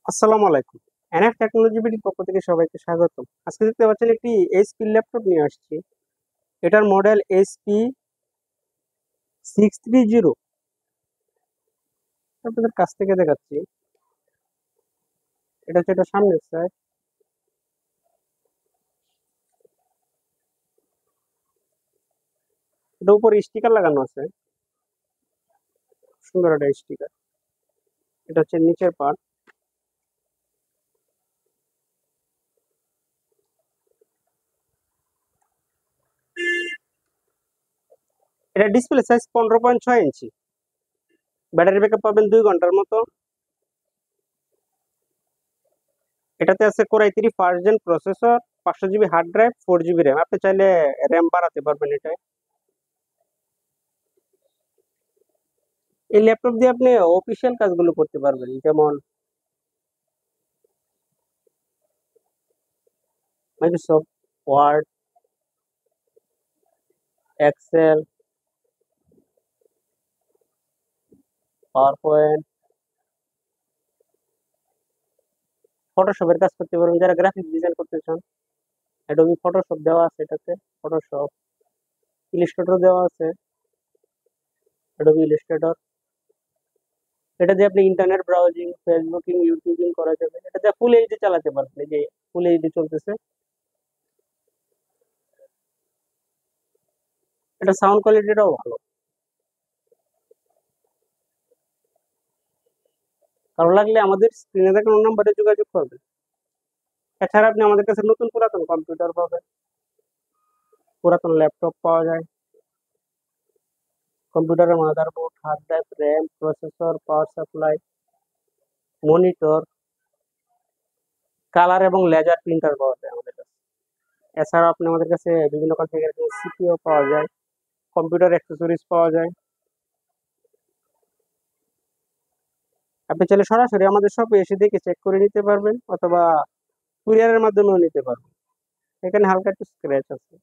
আসসালামু আলাইকুম। NF technology বিডির পক্ষ থেকে সবাইকে স্বাগতম। আজকে দেখতে পাচ্ছেন একটি এইচপি ল্যাপটপ নিয়ে আসছি। এটার মডেল এইচপি 630। আপনাদের কাছ থেকে দেখাচ্ছি। এটা হচ্ছে এটা সামনের সাইড। এটা উপরে স্টিকার লাগানো আছে, সুন্দর একটা স্টিকার। এটা হচ্ছে নিচের পার্ট। এটা display size 15.6 inch. Battery backup পাবেন 2 ঘন্টার মতো। এটাতে আছে core i3 first gen processor, 500 GB hard drive, 4 GB RAM. আপনি চাইলে র্যাম বাড়াতে পারবেন এটায়। এই ল্যাপটপ দিয়ে আপনি অফিসিয়াল কাজগুলো করতে পারবেন, যেমন Microsoft Word, Excel, PowerPoint, ফটোশপের কাজ করতে পারবেন যারা গ্রাফিক ডিজাইন করতে চান। অ্যাডোবি ফটোশপ দেওয়া আছে এটাতে, ফটোশপ, ইলাস্ট্রেটর দেওয়া আছে, অ্যাডোবি ইলাস্ট্রেটর। এটা দিয়ে আপনি ইন্টারনেট ব্রাউজিং, ফেসবুকিং, ইউটিউবিং করা যাবে। এটা দিয়ে ফুল এইচডি চালাতে পারবেন, এই যে ফুল এইচডি চলতেছে। এটা সাউন্ড কোয়ালিটিটাও ভালো। কারো লাগলে আমাদের স্ক্রিনে দেখানো নাম্বারে যোগাযোগ করবেন। এছাড়া আপনি আমাদের কাছে নতুন পুরাতন কম্পিউটার পাবেন, পুরাতন ল্যাপটপ পাওয়া যায়। কম্পিউটারের motherboard, hard drive, RAM, processor, power supply, monitor, colour এবং লেজার প্রিন্টার পাওয়া যায় আমাদের কাছে। এছাড়া আপনি আমাদের কাছে বিভিন্ন কনফিগারেশনের সিপিইউ পাওয়া যায়, কম্পিউটার অ্যাক্সেসরিজ পাওয়া যায়। আপনি চাইলে সরাসরি আমাদের শপে এসে দেখে চেক করে নিতে পারবেন, অথবা কুরিয়ারের মাধ্যমেও নিতে পারবেন। এখানে হালকা একটু স্ক্র্যাচ আছে।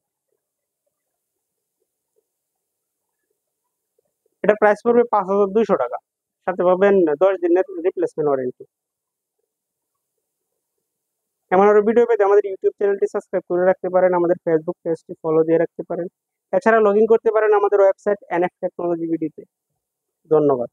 এটা প্রাইস পড়বে 5200 টাকা। সাথে পাবেন 10 দিনের রিপ্লেসমেন্ট ওয়ারেন্টি। এমন আরো ভিডিও পেতে আমাদের ইউটিউব চ্যানেলটি সাবস্ক্রাইব করে রাখতে পারেন, আমাদের ফেসবুক পেজটি ফলো দিয়ে রাখতে পারেন। এছাড়া লগ ইন করতে পারেন আমাদের ওয়েবসাইট এনএফ টেকনোলজি বিডিতে। ধন্যবাদ।